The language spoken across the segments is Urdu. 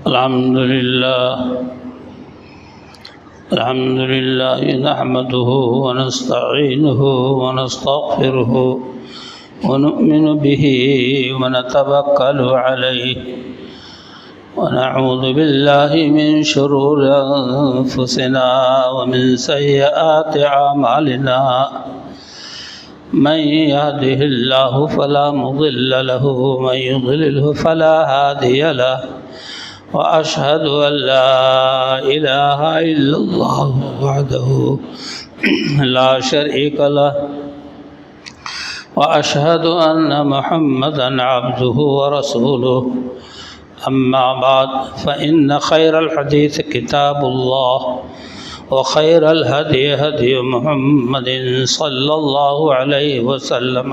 الحمد لله نحمده ونستعينه ونستغفره ونؤمن به ونتوكل عليه ونعوذ بالله من شرور أنفسنا ومن سيئات أعمالنا من يهده الله فلا مضل له ومن يضلله فلا هادي له وأشهد أن لا إله إلا الله وحده لا شريك له وأشهد أن محمدا عبده ورسوله أما بعد فإن خير الحديث كتاب الله وخير الهدي هدي محمد صلى الله عليه وسلم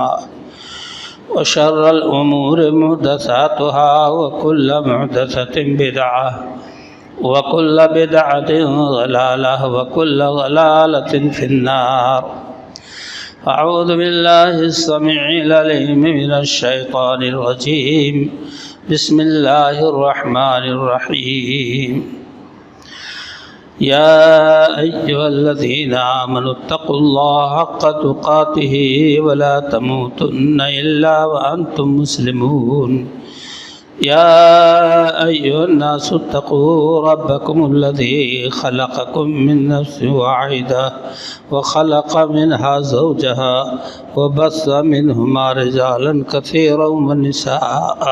وشر الأمور محدثاتها وكل محدثة بدعة وكل بدعة ضلالة وكل ضلالة في النار. أعوذ بالله السميع العليم من الشيطان الرجيم. بسم الله الرحمن الرحيم. يا أيها الذين آمنوا اتقوا الله حق تقاته ولا تموتن إلا وأنتم مسلمون. يا أيها الناس اتقوا ربكم الذي خلقكم من نفس واحدة وخلق منها زوجها وبث منهما رجالا كثيرا ونساء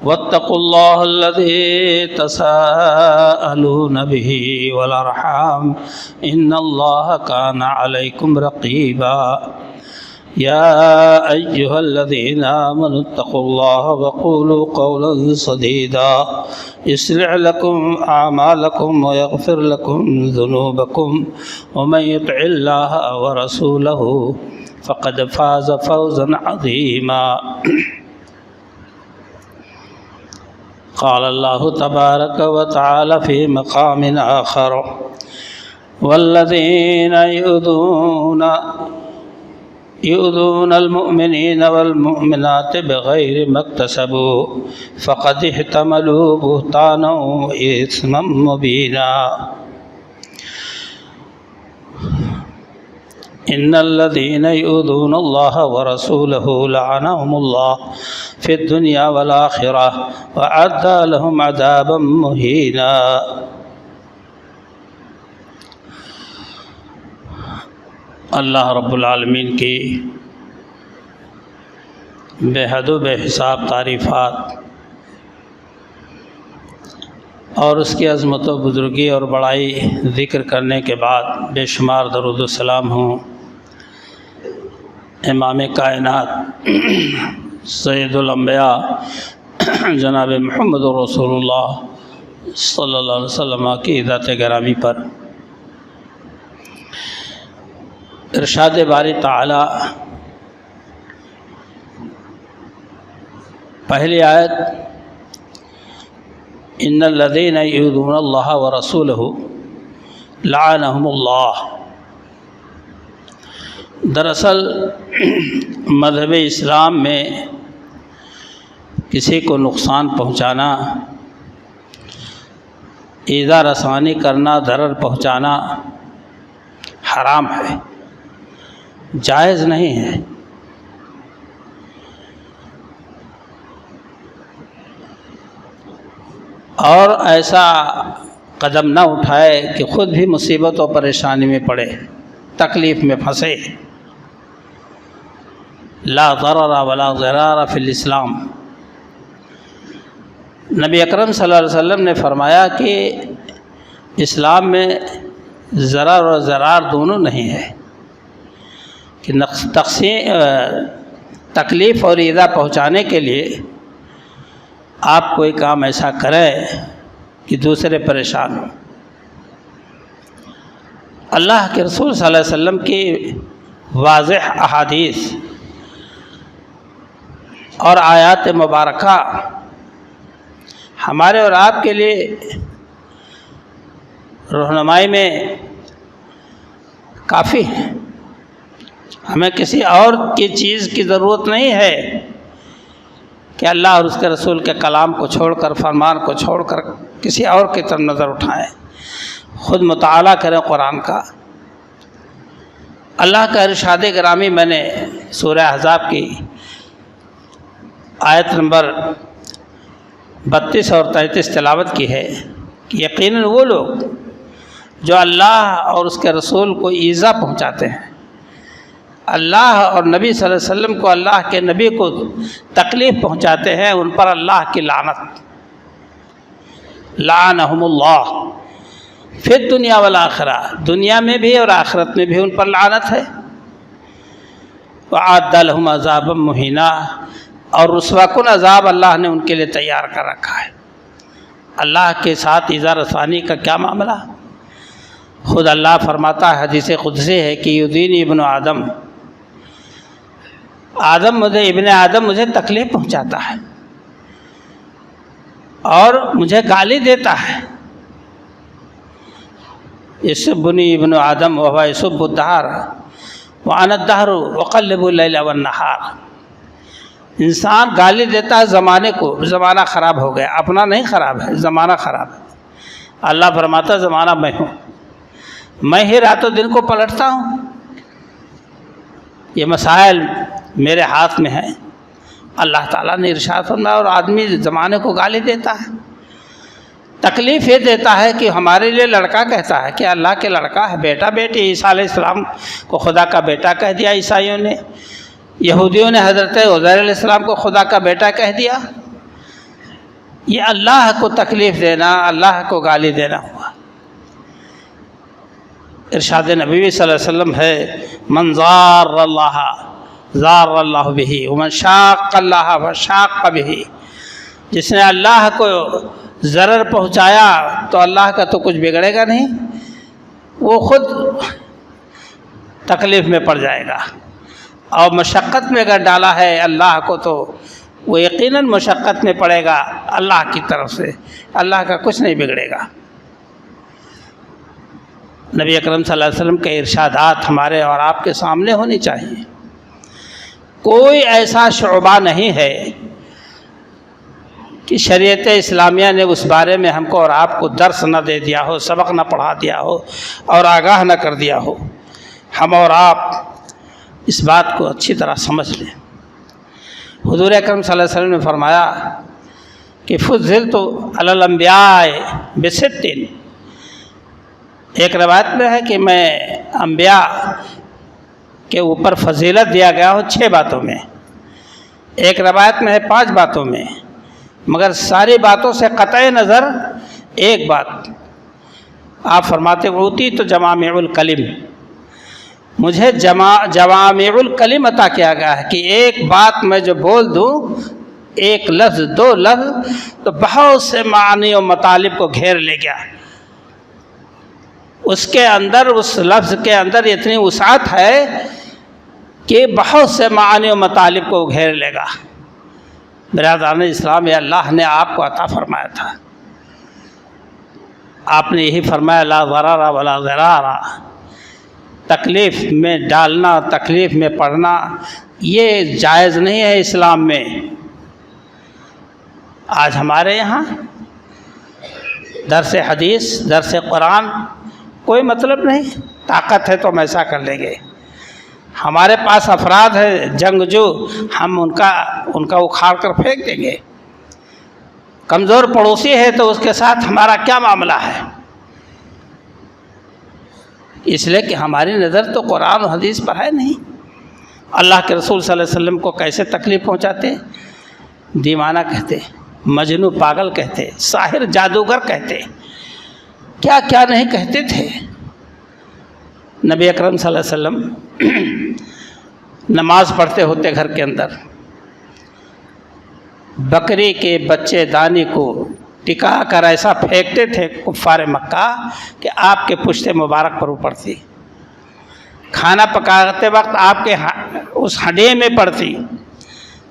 واتقوا الله الذي تساءلون به والأرحام إن الله كان عليكم رقيبا. يا أيها الذين آمنوا اتقوا الله وقولوا قولا سديدا يصلح لكم أعمالكم ويغفر لكم ذنوبكم ومن يطع الله ورسوله فقد فاز فوزا عظيما. قال الله تبارك وتعالى في مقام آخر والذين يؤذون المؤمنين والمؤمنات بغير ما اكتسبوا فقد احتملوا بهتانا وإثما مبينا. إن الذين يؤذون الله ورسوله لعنهم الله في الدنيا والآخرة وأعد لهم عذابا مهينا. اللہ رب العالمین کی بے حد و بے حساب تعریفات اور اس کی عظمت و بزرگی اور بڑائی ذکر کرنے کے بعد بے شمار درود و سلام ہوں امام کائنات سید الانبیاء جناب محمد رسول اللہ صلی اللہ علیہ وسلم کی ذات گرامی پر. ارشاد باری تعالی پہلی آیت ان الذین یؤذون اللہ ورسولہ لعنہم اللہ. دراصل مذہب اسلام میں کسی کو نقصان پہنچانا، ایذا رسانی کرنا، ضرر پہنچانا حرام ہے، جائز نہیں ہے. اور ایسا قدم نہ اٹھائے کہ خود بھی مصیبت و پریشانی میں پڑے، تکلیف میں پھنسے. لا ضرر ولا ضرار فی الاسلام. نبی اکرم صلی اللہ علیہ وسلم نے فرمایا کہ اسلام میں ضرر اور ضرار دونوں نہیں ہے کہ تکلیف اور ایذا پہنچانے کے لیے آپ کوئی کام ایسا کریں کہ دوسرے پریشان ہوں. اللہ کے رسول صلی اللہ علیہ وسلم کی واضح احادیث اور آیات مبارکہ ہمارے اور آپ کے لیے رہنمائی میں کافی ہے. ہمیں کسی اور کی چیز کی ضرورت نہیں ہے کہ کہ اللہ اور اس کے رسول کے کلام کو چھوڑ کر، فرمان کو چھوڑ کر کسی اور کی طرف نظر اٹھائیں، خود مطالعہ کریں قرآن کا۔ اللہ کا ارشاد گرامی میں نے سورہ احزاب کی آیت نمبر 32 اور 33 تلاوت کی ہے کہ یقیناً وہ لوگ جو اللہ اور اس کے رسول کو ایذا پہنچاتے ہیں، اللہ اور نبی صلی اللہ علیہ وسلم کو، اللہ کے نبی کو تکلیف پہنچاتے ہیں، ان پر اللہ کی لعنت، لعنہم اللہ فی الدنیا والآخرہ، دنیا میں بھی اور آخرت میں بھی ان پر لعنت ہے، وَأَعَدَّ لَهُمْ عَذَابًا مُهِينًا، اور رسوا کن عذاب اللہ نے ان کے لیے تیار کر رکھا ہے۔ اللہ کے ساتھ ایذا رسانی کا کیا معاملہ؟ خود اللہ فرماتا ہے، حدیث قدسی ہے کہ یؤذینی ابن آدم، ابن آدم مجھے تکلیف پہنچاتا ہے اور مجھے گالی دیتا ہے۔ یسبنی ابن آدم وهو یسب الدہر وانا الدہر اقلب اللیل والنہار، انسان گالی دیتا ہے زمانے کو، زمانہ خراب ہو گیا، اپنا نہیں خراب ہے، زمانہ خراب ہے۔ اللہ فرماتا ہے زمانہ میں ہوں، میں ہی رات و دن کو پلٹتا ہوں، یہ مسائل میرے ہاتھ میں ہیں۔ اللہ تعالیٰ نے ارشاد فرمایا، اور آدمی زمانے کو گالی دیتا ہے، تکلیف یہ دیتا ہے کہ ہمارے لیے لڑکا کہتا ہے کہ اللہ کے لڑکا ہے، بیٹا بیٹی، عیسیٰ علیہ السلام کو خدا کا بیٹا کہہ دیا عیسائیوں نے، یہودیوں نے حضرت عزیر علیہ السلام کو خدا کا بیٹا کہہ دیا۔ یہ اللہ کو تکلیف دینا، اللہ کو گالی دینا ہوا۔ ارشاد نبی صلی اللہ علیہ وسلم ہے، من زار اللہ زار اللہ بہ ومن شاق اللہ فشاق بہ، جس نے اللہ کو ضرر پہنچایا تو اللہ کا تو کچھ بگڑے گا نہیں، وہ خود تکلیف میں پڑ جائے گا، اور مشقت میں اگر ڈالا ہے اللہ کو تو وہ یقیناً مشقت میں پڑے گا اللہ کی طرف سے، اللہ کا کچھ نہیں بگڑے گا۔ نبی اکرم صلی اللہ علیہ وسلم کے ارشادات ہمارے اور آپ کے سامنے ہونی چاہیے۔ کوئی ایسا شعبہ نہیں ہے کہ شریعت اسلامیہ نے اس بارے میں ہم کو اور آپ کو درس نہ دے دیا ہو، سبق نہ پڑھا دیا ہو اور آگاہ نہ کر دیا ہو۔ ہم اور آپ اس بات کو اچھی طرح سمجھ لیں۔ حضور اکرم صلی اللہ علیہ وسلم نے فرمایا کہ فضلت علی الانبیاء بست، ایک روایت میں ہے کہ میں انبیاء کے اوپر فضیلت دیا گیا ہوں 6 باتوں میں، ایک روایت میں ہے 5 باتوں میں، مگر ساری باتوں سے قطع نظر ایک بات آپ فرماتے ہوتی تو جوامع الکلم، مجھے جوامع الکلم عطا کیا گیا ہے کہ ایک بات میں جو بول دوں، ایک لفظ 2 لفظ تو بہت سے معانی و مطالب کو گھیر لے گیا، اس کے اندر، اس لفظ کے اندر اتنی وسعت ہے کہ بہت سے معانی و مطالب کو گھیر لے گا۔ برادران اسلام، یہ اللہ نے آپ کو عطا فرمایا تھا۔ آپ نے یہی فرمایا لا ضرر ولا ضرار، تکلیف میں ڈالنا، تکلیف میں پڑنا یہ جائز نہیں ہے اسلام میں۔ آج ہمارے یہاں درس حدیث، درس قرآن کوئی مطلب نہیں، طاقت ہے تو ہم ایسا کر لیں گے۔ ہمارے پاس افراد ہیں جنگجو، ہم ان کا اکھاڑ کر پھینک دیں گے۔ کمزور پڑوسی ہے تو اس کے ساتھ ہمارا کیا معاملہ ہے؟ اس لیے کہ ہماری نظر تو قرآن و حدیث پر ہے نہیں۔ اللہ کے رسول صلی اللہ علیہ وسلم کو کیسے تکلیف پہنچاتے؟ دیوانہ کہتے، مجنوں پاگل کہتے، ساحر جادوگر کہتے، کیا کیا نہیں کہتے تھے۔ نبی اکرم صلی اللہ علیہ وسلم نماز پڑھتے ہوتے گھر کے اندر، بکری کے بچے دانی کو ٹکا کر ایسا پھینکتے تھے کفار مکہ کہ آپ کے پشت مبارک پر پڑتی، کھانا پکاتے وقت آپ کے اس ہڈے میں پڑتی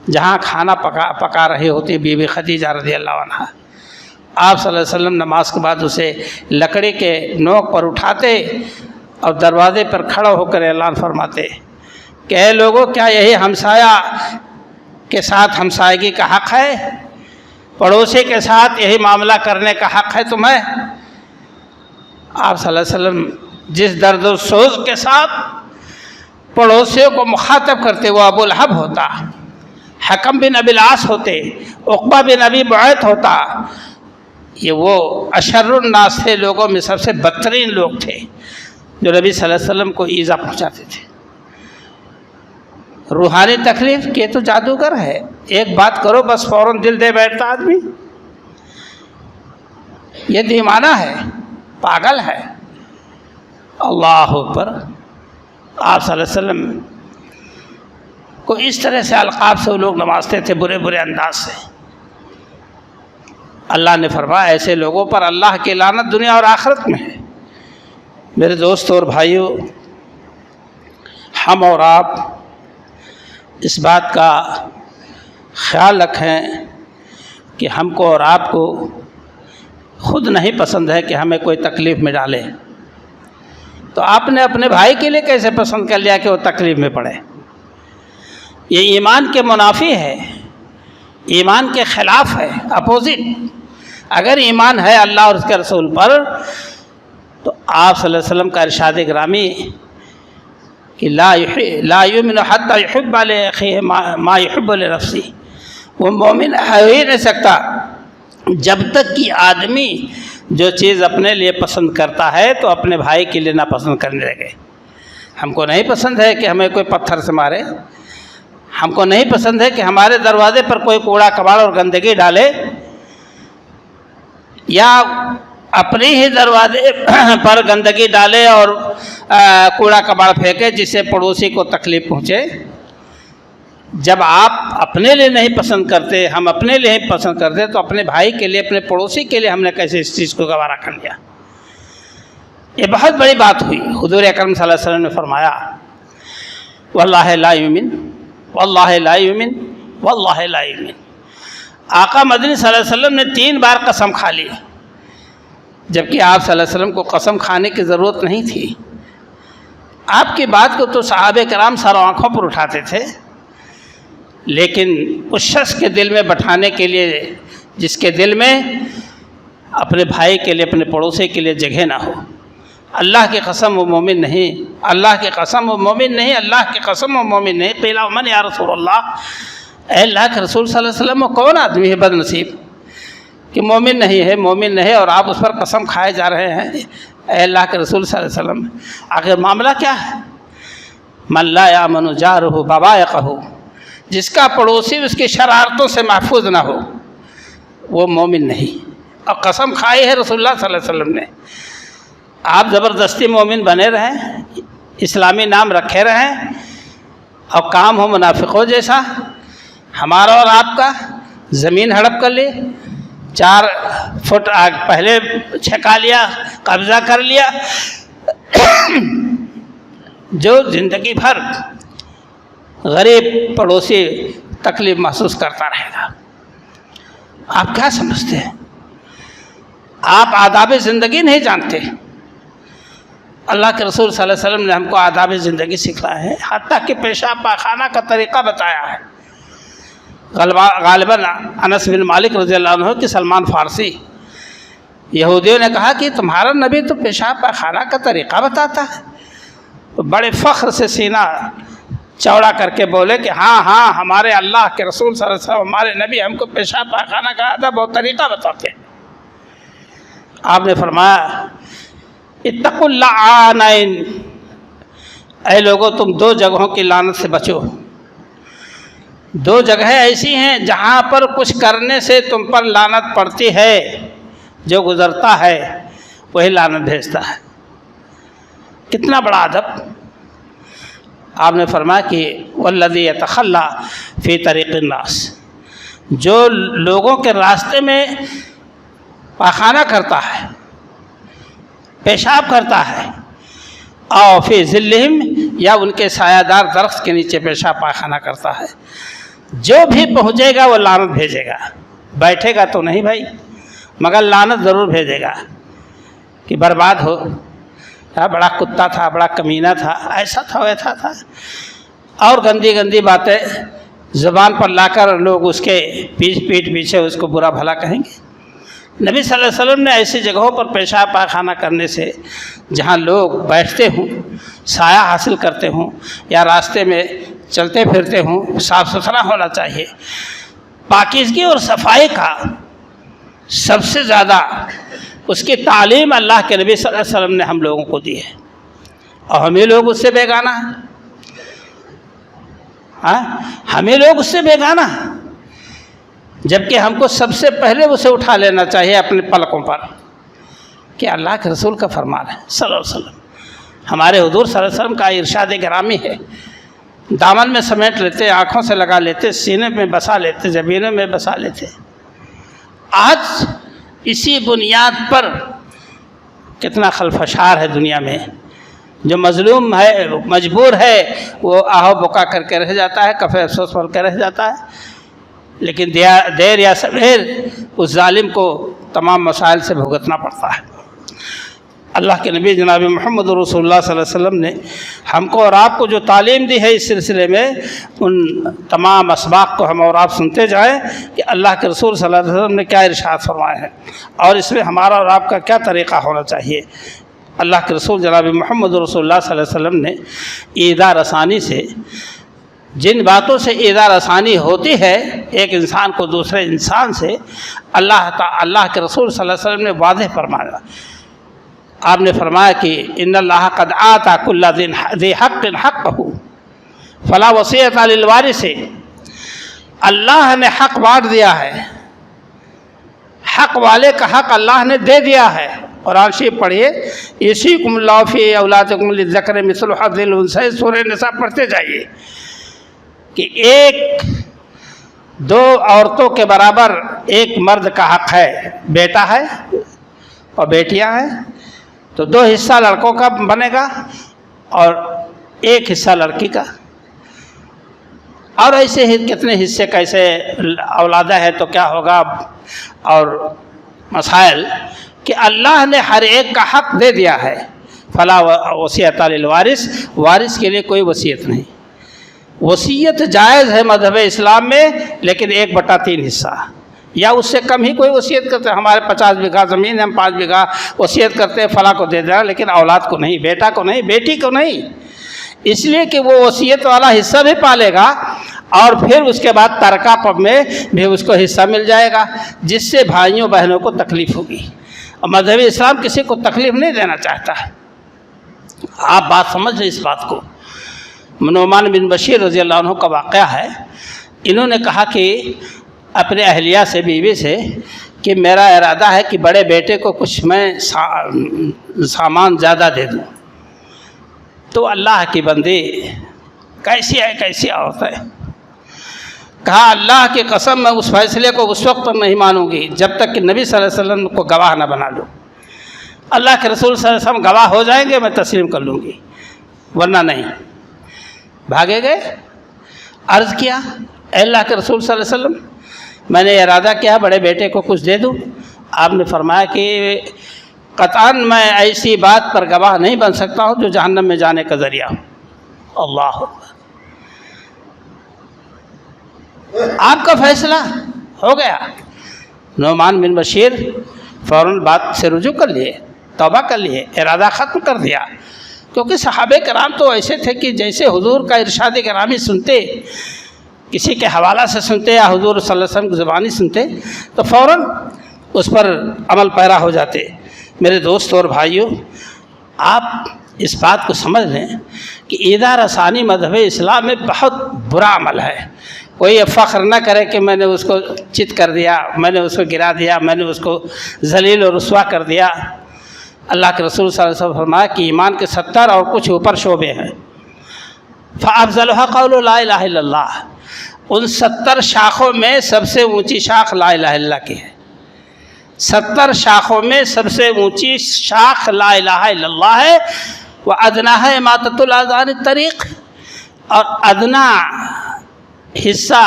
جہاں کھانا پکا رہی ہوتی بی بی خدیجہ رضی اللہ عنہا۔ آپ صلی اللہ علیہ وسلم نماز کے بعد اسے لکڑی کے نوک پر اٹھاتے اور دروازے پر کھڑا ہو کر اعلان فرماتے کہ اے لوگوں، کیا یہی ہمسایہ کے ساتھ ہمسائیگی کا حق ہے، پڑوسی کے ساتھ یہی معاملہ کرنے کا حق ہے تمہیں۔ آپ صلی اللہ علیہ وسلم جس درد و سوز کے ساتھ پڑوسیوں کو مخاطب کرتے، وہ ابو لہب ہوتا، حکم بن ابی العاص ہوتے، عقبہ بن ابی معیط ہوتا، یہ وہ اشر الناس تھے، لوگوں میں سب سے بدترین لوگ تھے جو نبی صلی اللہ علیہ وسلم کو ایذا پہنچاتے تھے۔ روحانی تکلیف کہ تو جادوگر ہے، ایک بات کرو بس فوراً دل دے بیٹھتا آدمی، یہ دیوانہ ہے، پاگل ہے۔ اللہ اکبر۔ آپ صلی اللہ علیہ وسلم کو اس طرح سے القاب سے وہ لوگ نوازتے تھے، برے برے انداز سے۔ اللہ نے فرمایا ایسے لوگوں پر اللہ کی لعنت دنیا اور آخرت میں ہے۔ میرے دوستوں اور بھائیوں، ہم اور آپ اس بات کا خیال رکھیں کہ ہم کو اور آپ کو خود نہیں پسند ہے کہ ہمیں کوئی تکلیف میں ڈالے، تو آپ نے اپنے بھائی کے لیے کیسے پسند کر لیا کہ وہ تکلیف میں پڑے؟ یہ ایمان کے منافی ہے، ایمان کے خلاف ہے، اپوزٹ۔ اگر ایمان ہے اللہ اور اس کے رسول پر تو آپ صلی اللہ علیہ وسلم کا ارشاد گرامی کہ لا یؤمن حتی یحب لأخیہ ما یحب لنفسہ، وہ مومن ہو ہی نہیں سکتا جب تک کہ آدمی جو چیز اپنے لیے پسند کرتا ہے تو اپنے بھائی کے لیے ناپسند کرنے لگے۔ ہم کو نہیں پسند ہے کہ ہمیں کوئی پتھر سے مارے، ہم کو نہیں پسند ہے کہ ہمارے دروازے پر کوئی کوڑا کباڑ اور گندگی ڈالے، یا اپنے ہی دروازے پر گندگی ڈالے اور کوڑا کباڑ پھینکے جس سے پڑوسی کو تکلیف پہنچے۔ جب آپ اپنے لیے نہیں پسند کرتے، ہم اپنے لیے نہیں پسند کرتے، تو اپنے بھائی کے لیے، اپنے پڑوسی کے لیے ہم نے کیسے اس چیز کو گوارا کر لیا؟ یہ بہت بڑی بات ہوئی۔ حضور اکرم صلی اللہ علیہ وسلم نے فرمایا واللہ لا یؤمن، واللہ لا یؤمن، واللہ لا یؤمن۔ آقا مدنی صلی اللہ علیہ وسلم نے 3 بار قسم کھا لی، جبکہ آپ صلی اللہ علیہ وسلم کو قسم کھانے کی ضرورت نہیں تھی۔ آپ کی بات کو تو صحابہ کرام سر آنکھوں پر اٹھاتے تھے، لیکن اس شخص کے دل میں بٹھانے کے لیے جس کے دل میں اپنے بھائی کے لیے، اپنے پڑوسی کے لیے جگہ نہ ہو، اللہ کی قسم وہ مومن نہیں، اللہ کی قسم وہ مومن نہیں، اللہ کی قسم وہ مومن نہیں۔ قیل من یا رسول اللہ، اے اللہ کے رسول صلی اللہ علیہ وسلم، وہ کون آدمی ہے بد نصیب کہ مومن نہیں ہے، مومن نہیں ہے، اور آپ اس پر قسم کھائے جا رہے ہیں؟ اے اللہ کے رسول صلی اللہ علیہ وسلم، آخر معاملہ کیا ہے؟ من لا یامن جارہ بوائقہ، جس کا پڑوسی اس کی شرارتوں سے محفوظ نہ ہو وہ مومن نہیں۔ اور قسم کھائی ہے رسول اللہ صلی اللہ علیہ وسلم نے۔ آپ زبردستی مومن بنے رہیں، اسلامی نام رکھے رہیں، اور کام ہو منافقوں جیسا، ہمارا اور آپ کا زمین ہڑپ کر لی، 4 فٹ پہلے چھکا لیا، قبضہ کر لیا، جو زندگی بھر غریب پڑوسی تکلیف محسوس کرتا رہے گا۔ آپ کیا سمجھتے ہیں؟ آپ آداب زندگی نہیں جانتے۔ اللہ کے رسول صلی اللہ علیہ وسلم نے ہم کو آداب زندگی سکھلایا ہے، حتیٰ کہ پیشاب پاخانہ کا طریقہ بتایا ہے۔ غالباً انس بن مالک رضی اللہ عنہ کہ سلمان فارسی، یہودیوں نے کہا کہ تمہارا نبی تو پیشاب پاخانہ کا طریقہ بتاتا ہے، تو بڑے فخر سے سینہ چوڑا کر کے بولے کہ ہاں ہمارے اللہ کے رسول صلی اللہ علیہ وسلم، ہمارے نبی ہم کو پیشاب پاخانہ کا ادب اور طریقہ بتاتے ہیں۔ آپ نے فرمایا اتقوا اللعانین، اے لوگو تم 2 جگہوں کی لعنت سے بچو۔ 2 جگہیں ایسی ہیں جہاں پر کچھ کرنے سے تم پر لعنت پڑتی ہے، جو گزرتا ہے وہی لعنت بھیجتا ہے۔ کتنا بڑا ادب! آپ نے فرمایا کہ والذی یتخلی فی طریق الناس، جو لوگوں کے راستے میں پاخانہ کرتا ہے، پیشاب کرتا ہے، او فی ظلہم، یا ان کے سایہ دار درخت کے نیچے پیشاب پاخانہ کرتا ہے، جو بھی پہنچے گا وہ لعنت بھیجے گا۔ بیٹھے گا تو نہیں بھائی، مگر لعنت ضرور بھیجے گا کہ برباد ہو، بڑا کتا تھا، بڑا کمینہ تھا، ایسا تھا ویسا تھا، اور گندی گندی باتیں زبان پر لا کر لوگ اس کے پیٹھ پیچھے اس کو برا بھلا کہیں گے۔ نبی صلی اللہ علیہ وسلم نے ایسی جگہوں پر پیشاب پاخانہ کرنے سے جہاں لوگ بیٹھتے ہوں، سایہ حاصل کرتے ہوں یا راستے میں چلتے پھرتے ہوں، صاف ستھرا ہونا چاہیے۔ پاکیزگی اور صفائی کا سب سے زیادہ اس کی تعلیم اللہ کے نبی صلی اللہ علیہ وسلم نے ہم لوگوں کو دی ہے، اور ہمیں لوگ اس سے بیگانہ ہیں۔ ہمیں لوگ اس سے بیگانہ ہیں، جبکہ ہم کو سب سے پہلے اسے اٹھا لینا چاہیے اپنے پلکوں پر کہ اللہ کے رسول کا فرمان ہے صلی اللہ علیہ وسلم۔ ہمارے حضور صلی اللہ علیہ وسلم کا ارشاد گرامی ہے، دامن میں سمیٹ لیتے، آنکھوں سے لگا لیتے، سینے میں بسا لیتے، جبینوں میں بسا لیتے۔ آج اسی بنیاد پر کتنا خلفشار ہے دنیا میں، جو مظلوم ہے مجبور ہے وہ آہو بکا کر کے رہ جاتا ہے، کفے افسوس پڑھ کے رہ جاتا ہے، لیکن دیر یا سویر اس ظالم کو تمام مسائل سے بھگتنا پڑتا ہے۔ اللہ کے نبی جناب محمد رسول اللہ صلی اللہ علیہ وسلم نے ہم کو اور آپ کو جو تعلیم دی ہے اس سلسلے میں، ان تمام اسباق کو ہم اور آپ سنتے جائیں کہ اللہ کے رسول صلی اللہ علیہ وسلم نے کیا ارشاد فرمایا ہے اور اس میں ہمارا اور آپ کا کیا طریقہ ہونا چاہیے۔ اللہ کے رسول جناب محمد رسول اللہ صلی اللہ علیہ وسلم نے ایذا رسانی سے، جن باتوں سے ایذا رسانی ہوتی ہے ایک انسان کو دوسرے انسان سے، اللہ کے رسول صلی اللہ علیہ وسلم نے واضح فرمایا۔ آپ نے فرمایا کہ ان اللہ قد آتا کل ذی حق حقہ فلا وصیۃ للوارث، اللہ نے حق بانٹ دیا ہے، حق والے کا حق اللہ نے دے دیا ہے۔ قرآن شریف پڑھیے، یوصیکم اللہ فی اولادکم للذکر مثل حظ الانثیین، سورہ نساء پڑھتے جائیے کہ ایک دو عورتوں کے برابر ایک مرد کا حق ہے، بیٹا ہے اور بیٹیاں ہیں تو 2 حصہ لڑکوں کا بنے گا اور 1 حصہ لڑکی کا، اور ایسے ہی کتنے حصے کیسے اولادہ ہے تو کیا ہوگا، اور مسائل کہ اللہ نے ہر ایک کا حق دے دیا ہے۔ فلا وصیۃ للوارث، وارث کے لیے کوئی وصیت نہیں۔ وصیت جائز ہے مذہب اسلام میں، لیکن 1/3 حصہ یا اس سے کم ہی کوئی وصیت کرتے ہیں۔ ہمارے 50 بیگھہ زمین ہے، ہم 5 بیگھہ وصیت کرتے ہیں فلاں کو دے دینا، لیکن اولاد کو نہیں، بیٹا کو نہیں، بیٹی کو نہیں، اس لیے کہ وہ وصیت والا حصہ بھی پالے گا اور پھر اس کے بعد ترکہ پب میں بھی اس کو حصہ مل جائے گا، جس سے بھائیوں بہنوں کو تکلیف ہوگی، اور مذہب اسلام کسی کو تکلیف نہیں دینا چاہتا ہے۔ آپ بات سمجھ لیں اس بات کو۔ نعمان بن بشیر رضی اللہ عنہ کا واقعہ ہے، انہوں نے کہا کہ اپنے اہلیہ سے، بیوی سے، کہ میرا ارادہ ہے کہ بڑے بیٹے کو کچھ میں سامان زیادہ دے دوں۔ تو اللہ کی بندی کیسی ہے، کیسی عورت ہے، کہا اللہ کی قسم میں اس فیصلے کو اس وقت تک نہیں مانوں گی جب تک کہ نبی صلی اللہ علیہ وسلم کو گواہ نہ بنا لوں۔ اللہ کے رسول صلی اللہ علیہ وسلم گواہ ہو جائیں گے میں تسلیم کر لوں گی، ورنہ نہیں۔ بھاگے گئے، عرض کیا اے اللہ کے رسول صلی اللہ علیہ وسلم، میں نے ارادہ کیا بڑے بیٹے کو کچھ دے دوں۔ آپ نے فرمایا کہ قطعاً میں ایسی بات پر گواہ نہیں بن سکتا ہوں جو جہنم میں جانے کا ذریعہ ہو۔ اللہ آپ کا فیصلہ ہو گیا۔ نعمان بن بشیر فوراً بات سے رجوع کر لیے، توبہ کر لیے، ارادہ ختم کر دیا، کیونکہ صحابہ کرام تو ایسے تھے کہ جیسے حضور کا ارشاد گرامی سنتے، کسی کے حوالہ سے سنتے یا حضور صلی اللہ علیہ وسلم کی زبانی سنتے تو فوراً اس پر عمل پیرا ہو جاتے۔ میرے دوست اور بھائیوں، آپ اس بات کو سمجھ لیں کہ ایذا رسانی مذہب اسلام میں بہت برا عمل ہے۔ کوئی یہ فخر نہ کرے کہ میں نے اس کو چت کر دیا، میں نے اس کو گرا دیا، میں نے اس کو ذلیل و رسوا کر دیا۔ اللہ کے رسول صلی اللہ علیہ وسلم فرمایا کہ ایمان کے 70 اور کچھ اوپر شعبے ہیں، فَأَفْضَلُهَا قَوْلُ لَا إِلَٰهَ إِلَّا اللَّهُ، ان 70 شاخوں میں سب سے اونچی شاخ لا الہ الا اللہ کی ہے۔ 70 شاخوں میں سب سے اونچی شاخ لا الہ الا اللہ ہے۔ وَأَدْنَاهَا إِمَاطَةُ الْأَذَى عَنِ الطَّرِيقِ، اور ادنا حصہ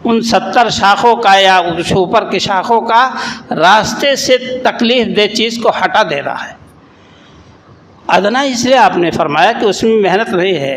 ان 70 شاخوں کا یا اوپر کی شاخوں کا راستے سے تکلیف دہ چیز کو ہٹا دے رہا ہے۔ ادنا اس لیے آپ نے فرمایا کہ اس میں محنت نہیں ہے،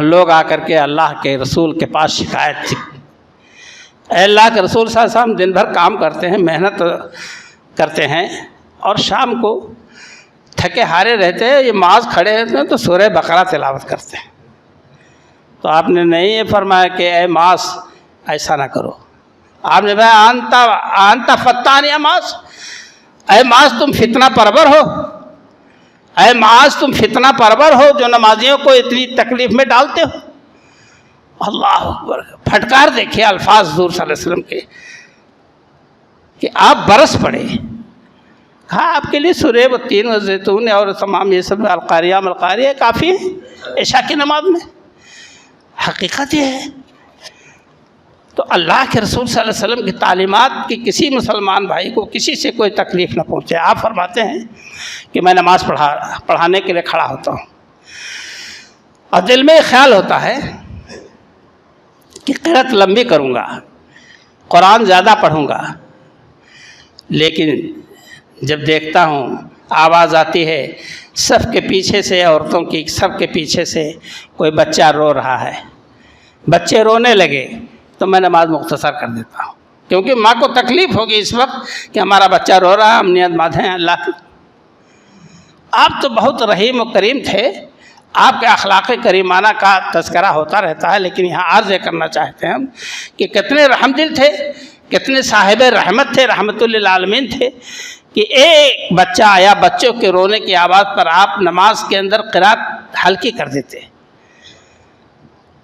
لوگ آ کر کے اللہ کے رسول کے پاس شکایت کی، اے اللہ کے رسول صلی اللہ علیہ وسلم دن بھر کام کرتے ہیں، محنت کرتے ہیں، اور شام کو تھکے ہارے رہتے ہیں، یہ معاذ کھڑے رہتے ہیں تو سورہ بقرہ تلاوت کرتے ہیں۔ تو آپ نے نہیں یہ فرمایا کہ اے معاذ ایسا نہ کرو، آپ نے کہا انت فتان یا معاذ، اے معاذ تم فتنہ پرور ہو، اے معاذ تم فتنہ پرور ہو جو نمازیوں کو اتنی تکلیف میں ڈالتے ہو۔ اللہ اکبر، پھٹکار دیکھیے الفاظ حضور صلی اللہ علیہ وسلم کے کہ آپ برس پڑے۔ ہاں آپ کے لیے سورہ والتین والزیتون اور تمام یہ سب القاریہ ملقاریہ کافی ہے عشاء کی نماز میں، حقیقت یہ ہے۔ تو اللہ کے رسول صلی اللہ علیہ وسلم کی تعلیمات کی کسی مسلمان بھائی کو کسی سے کوئی تکلیف نہ پہنچے۔ آپ فرماتے ہیں کہ میں نماز پڑھانے کے لیے کھڑا ہوتا ہوں اور دل میں یہ خیال ہوتا ہے کہ قرأت لمبی کروں گا، قرآن زیادہ پڑھوں گا، لیکن جب دیکھتا ہوں آواز آتی ہے صف کے پیچھے سے، عورتوں کی صف کے پیچھے سے کوئی بچہ رو رہا ہے، بچے رونے لگے تو میں نماز مختصر کر دیتا ہوں، کیونکہ ماں کو تکلیف ہوگی اس وقت کہ ہمارا بچہ رو رہا ہے، ہم نیت مند ہیں اللہ کی۔ آپ تو بہت رحیم و کریم تھے، آپ کے اخلاق کریمانہ کا تذکرہ ہوتا رہتا ہے، لیکن یہاں عرض کرنا چاہتے ہیں ہم کہ کتنے رحم دل تھے، کتنے صاحب رحمت تھے، رحمت للعالمین تھے، کہ ایک بچہ آیا، بچوں کے رونے کی آواز پر آپ نماز کے اندر قرات ہلکی کر دیتے۔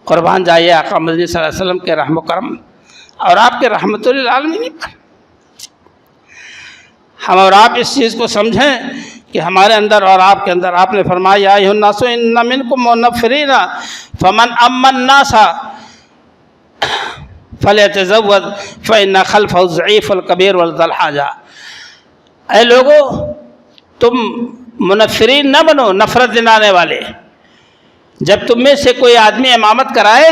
قربان جائیے آقا مدنی صلی اللہ علیہ وسلم کے رحم و کرم اور آپ کے رحمت للعالمین پر۔ ہم اور آپ اس چیز کو سمجھیں کہ ہمارے اندر اور آپ کے اندر، آپ نے فرمایا یا ایھا الناس ان منکم منفرین فمن اما الناس فلیتزود فإن خلفہ الضعیف الکبیر وذو الحاجہ۔ اے لوگو تم منفرین نہ بنو، نفرت دلانے والے۔ جب تم میں سے کوئی آدمی امامت کرائے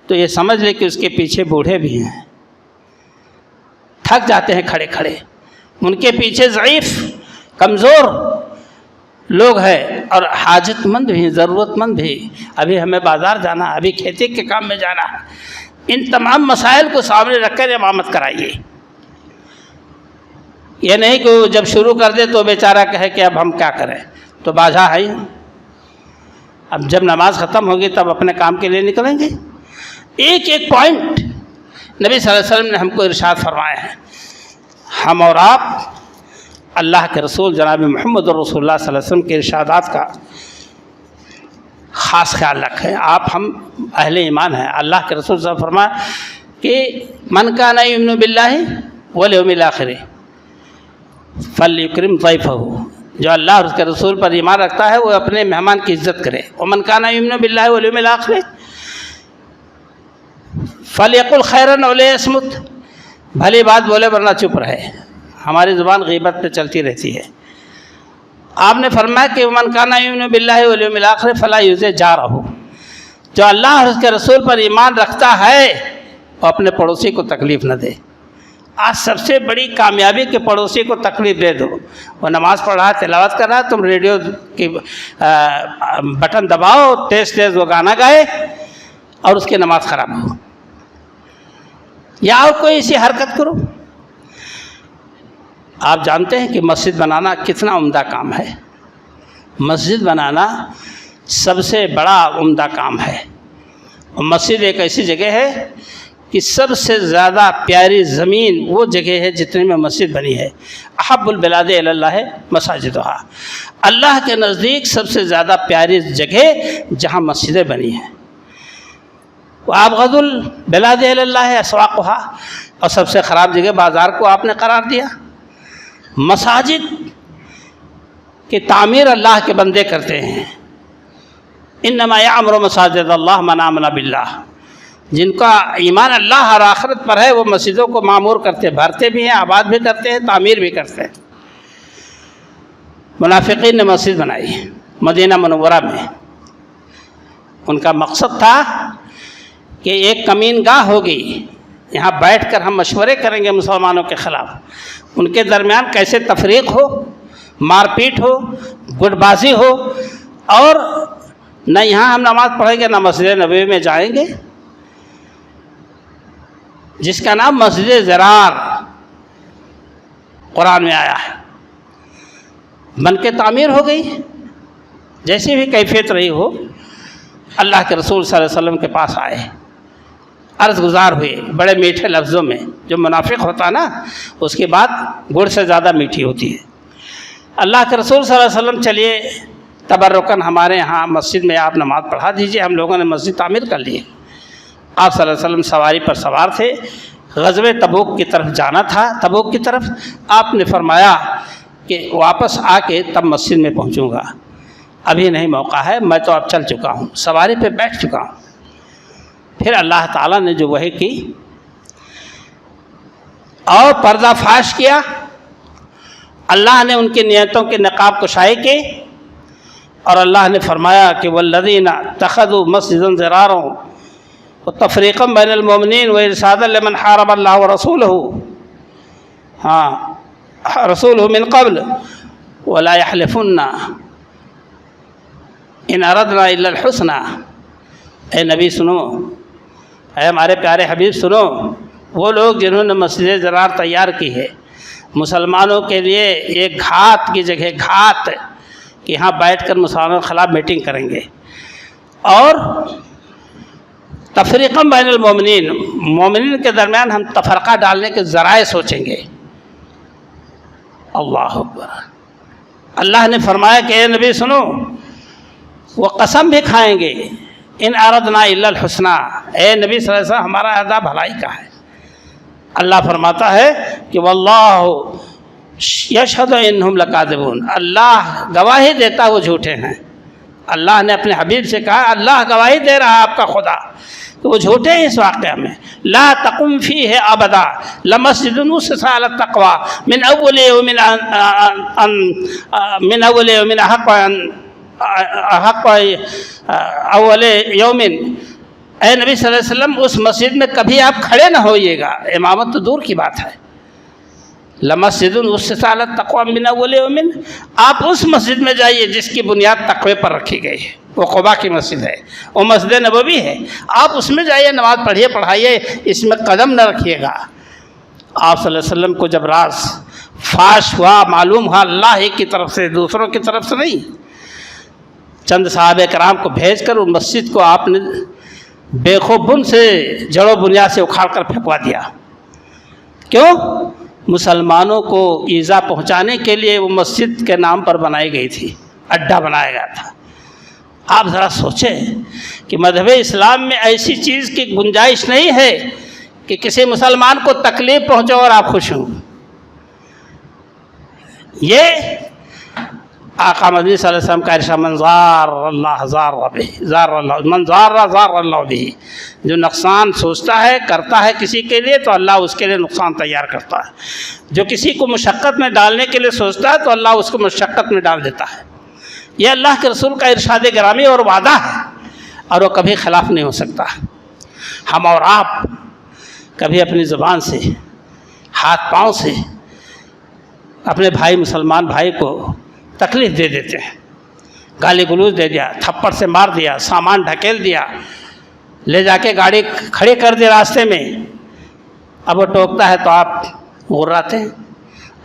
تو یہ سمجھ لے کہ اس کے پیچھے بوڑھے بھی ہیں، تھک جاتے ہیں کھڑے کھڑے، ان کے پیچھے ضعیف کمزور لوگ ہیں اور حاجت مند بھی، ضرورت مند بھی، ابھی ہمیں بازار جانا، ابھی کھیتی کے کام میں جانا۔ ان تمام مسائل کو سامنے رکھ کر امامت کرائیے۔ یہ نہیں کہ وہ جب شروع کر دے تو بیچارہ کہے کہ اب ہم کیا کریں، تو باجھا ہے۔ اب جب نماز ختم ہوگی تب اپنے کام کے لیے نکلیں گے۔ ایک ایک پوائنٹ نبی صلی اللہ علیہ وسلم نے ہم کو ارشاد فرمائے ہیں۔ ہم اور آپ اللہ کے رسول جناب محمد رسول اللہ صلی اللہ علیہ وسلم کے ارشادات کا خاص خیال رکھیں۔ آپ ہم اہل ایمان ہیں۔ اللہ کے رسول صلی اللہ علیہ وسلم فرمایا کہ من کان یؤمن باللہ والیوم الآخر فلیکرم ضیفہ، جو اللہ اور اس کے رسول پر ایمان رکھتا ہے وہ اپنے مہمان کی عزت کرے۔ ومن کان یؤمن باللہ والیوم الآخر فلیقل خیرا او لیصمت، بھلی بات بولے ورنہ چپ رہے۔ ہماری زبان غیبت پہ چلتی رہتی ہے۔ آپ نے فرمایا کہ من کان یؤمن باللہ والیوم الآخر فلا یؤذی جارہ، جو اللہ اور اس کے رسول پر ایمان رکھتا ہے وہ اپنے پڑوسی کو تکلیف نہ دے۔ آج سب سے بڑی کامیابی کہ پڑوسی کو تکلیف دے دو۔ وہ نماز پڑھ رہا ہے، تلاوت کر رہا ہے، تم ریڈیو کی بٹن دباؤ، تیز تیز وہ گانا گائے اور اس کی نماز خراب ہو، یا اور کوئی ایسی حرکت کرو۔ آپ جانتے ہیں کہ مسجد بنانا کتنا عمدہ کام ہے۔ مسجد بنانا سب سے بڑا عمدہ کام ہے۔ اور مسجد ایک ایسی جگہ ہے کہ سب سے زیادہ پیاری زمین وہ جگہ ہے جتنے میں مسجد بنی ہے۔ احب البلاد الی اللہ مساجدہا، اللہ کے نزدیک سب سے زیادہ پیاری جگہ جہاں مسجدیں بنی ہیں۔ وابغض البلاد الی اللہ اسواقہا، اور سب سے خراب جگہ بازار کو آپ نے قرار دیا۔ مساجد کی تعمیر اللہ کے بندے کرتے ہیں۔ انما یعمر مساجد اللہ من آمن باللہ، جن کا ایمان اللہ اور آخرت پر ہے وہ مسجدوں کو معمور کرتے، بھرتے بھی ہیں، آباد بھی کرتے ہیں، تعمیر بھی کرتے ہیں۔ منافقین نے مسجد بنائی مدینہ منورہ میں۔ ان کا مقصد تھا کہ ایک کمین گاہ ہوگی، یہاں بیٹھ کر ہم مشورے کریں گے مسلمانوں کے خلاف، ان کے درمیان کیسے تفریق ہو، مار پیٹ ہو، گٹ بازی ہو، اور نہ یہاں ہم نماز پڑھیں گے نہ مسجد نبوی میں جائیں گے، جس کا نام مسجد ضرار قرآن میں آیا ہے، بن کے تعمیر ہو گئی۔ جیسی بھی کیفیت رہی ہو، اللہ کے رسول صلی اللہ علیہ وسلم کے پاس آئے، عرض گزار ہوئے بڑے میٹھے لفظوں میں۔ جو منافق ہوتا نا اس کی بات گڑ سے زیادہ میٹھی ہوتی ہے۔ اللہ کے رسول صلی اللہ علیہ وسلم چلیے تبرکن ہمارے ہاں مسجد میں آپ نماز پڑھا دیجئے، ہم لوگوں نے مسجد تعمیر کر لی ہے۔ آپ صلی اللہ علیہ وسلم سواری پر سوار تھے، غزوہ تبوک کی طرف جانا تھا، تبوک کی طرف۔ آپ نے فرمایا کہ واپس آ کے تب مسجد میں پہنچوں گا، ابھی نہیں موقع ہے، میں تو اب چل چکا ہوں، سواری پہ بیٹھ چکا ہوں۔ پھر اللہ تعالیٰ نے جو وحی کی اور پردہ فاش کیا، اللہ نے ان کی نیتوں کے نقاب کشائی کی، اور اللہ نے فرمایا کہ والذین اتخذوا مسجدا ضرارا وتفریقا بین المؤمنین وارصادا لمن حارب اللہ ورسولہ رسولہ من قبل ولا يحلفن ان اردنا الا الحسنى۔ اے نبی سنو، اے ہمارے پیارے حبیب سنو، وہ لوگ جنہوں نے مسجد ضرار تیار کی ہے مسلمانوں کے لیے، ایک گھات کی جگہ گھات کہ یہاں بیٹھ کر مسلمانوں کے خلاف میٹنگ کریں گے، اور تفریقا بین المومنین، مومنین کے درمیان ہم تفرقہ ڈالنے کے ذرائع سوچیں گے۔ اللہ اکبر۔ اللہ نے فرمایا کہ اے نبی سنو، وہ قسم بھی کھائیں گے ان اردنا الا الحسنى، اے نبی صلی اللہ علیہ وسلم ہمارا ارادہ بھلائی کا ہے۔ اللہ فرماتا ہے کہ واللہ یشہد انہم لکاذبون، اللہ گواہی دیتا وہ جھوٹے ہیں۔ اللہ نے اپنے حبیب سے کہا، اللہ گواہی دے رہا ہے آپ کا خدا کہ وہ جھوٹے ہیں اس واقعہ میں۔ لا تقم فیہ ابدا لمسجد اسس علی التقوی من اول یوم حق اول یوم۔ اے نبی صلی اللہ علیہ وسلم اس مسجد میں کبھی آپ کھڑے نہ ہوئیے گا، امامت تو دور کی بات ہے۔ لمسجد اسس علی التقوی من اول یوم، آپ اس مسجد میں جائیے جس کی بنیاد تقوی پر رکھی گئی ہے، وہ قباء کی مسجد ہے، وہ مسجد نبوی ہے۔ آپ اس میں جائیے، نماز پڑھیے پڑھائیے، اس میں قدم نہ رکھیے گا۔ آپ صلی اللہ علیہ وسلم کو جب راز فاش ہوا، معلوم ہوا اللہ ہی کی طرف سے، دوسروں کی طرف سے نہیں، چند صحابہ کرام کو بھیج کر اس مسجد کو آپ نے بے خوبن سے جڑ و بنیاد سے اکھاڑ کر پھینکوا دیا۔ کیوں؟ مسلمانوں کو ایذا پہنچانے کے لیے وہ مسجد کے نام پر بنائی گئی تھی، اڈا بنایا گیا تھا۔ آپ ذرا سوچیں کہ مذہب اسلام میں ایسی چیز کی گنجائش نہیں ہے کہ کسی مسلمان کو تکلیف پہنچے اور آپ خوش ہوں۔ یہ آقا مدنی صلی اللہ علیہ وسلم کا ارشاد، من زار اللہ زار به، زار اللہ، من زار اللہ به، جو نقصان سوچتا ہے کرتا ہے کسی کے لیے تو اللہ اس کے لیے نقصان تیار کرتا ہے، جو کسی کو مشقت میں ڈالنے کے لیے سوچتا ہے تو اللہ اس کو مشقت میں ڈال دیتا ہے۔ یہ اللہ کے رسول کا ارشاد گرامی اور وعدہ ہے، اور وہ کبھی خلاف نہیں ہو سکتا۔ ہم اور آپ کبھی اپنی زبان سے، ہاتھ پاؤں سے اپنے بھائی مسلمان بھائی کو تکلیف دے دیتے ہیں، گالی گلوچ دے دیا، تھپڑ سے مار دیا، سامان ڈھکیل دیا، لے جا کے گاڑی کھڑی کر دی راستے میں، اب وہ ٹوکتا ہے تو آپ غراتے ہیں۔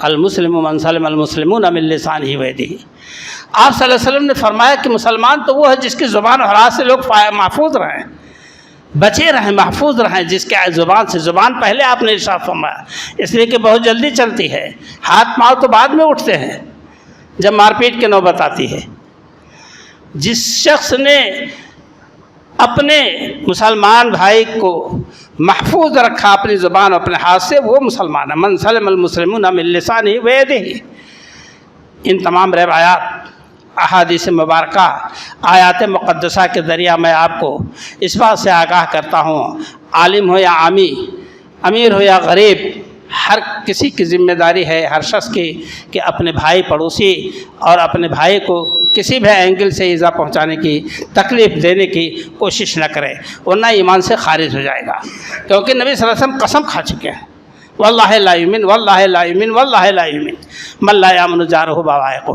المسلم من سلم المسلمون من لسانہ ویدہ۔ آپ صلی اللہ علیہ وسلم نے فرمایا کہ مسلمان تو وہ ہے جس کی زبان اور ہاتھ سے لوگ محفوظ رہیں، بچے رہیں، محفوظ رہیں، جس کے زبان سے، زبان پہلے آپ نے ارشاد فرمایا، اس لیے کہ بہت جلدی چلتی ہے، ہاتھ پاؤں تو بعد میں اٹھتے ہیں جب مار پیٹ کی نوبت آتی ہے۔ جس شخص نے اپنے مسلمان بھائی کو محفوظ رکھا اپنی زبان اور اپنے ہاتھ سے، وہ مسلمان ہے۔ من سلم المسلمون من لسانہ ویدہ۔ ان تمام روایات، احادیث مبارکہ، آیات مقدسہ کے ذریعہ میں آپ کو اس بات سے آگاہ کرتا ہوں، عالم ہو یا عامی، امیر ہو یا غریب، ہر کسی کی ذمہ داری ہے، ہر شخص کی، کہ اپنے بھائی پڑوسی اور اپنے بھائی کو کسی بھی اینگل سے ایذا پہنچانے کی، تکلیف دینے کی کوشش نہ کرے، ورنہ ایمان سے خارج ہو جائے گا۔ کیونکہ نبی صلی اللہ علیہ وسلم قسم کھا چکے ہیں، واللہ لا یؤمن واللہ لا یؤمن واللہ لا یؤمن من لا یامن جارہ بوائقہ۔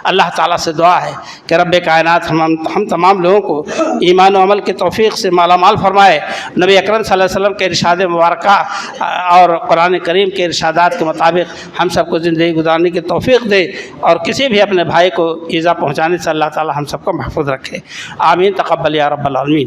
اللہ تعالیٰ سے دعا ہے کہ رب کائنات ہم تمام لوگوں کو ایمان و عمل کی توفیق سے مالا مال فرمائے، نبی اکرم صلی اللہ علیہ وسلم کے ارشاد مبارکہ اور قرآن کریم کے ارشادات کے مطابق ہم سب کو زندگی گزارنے کی توفیق دے، اور کسی بھی اپنے بھائی کو ایذا پہنچانے سے اللہ تعالیٰ ہم سب کو محفوظ رکھے۔ آمین، تقبل یا رب العالمین۔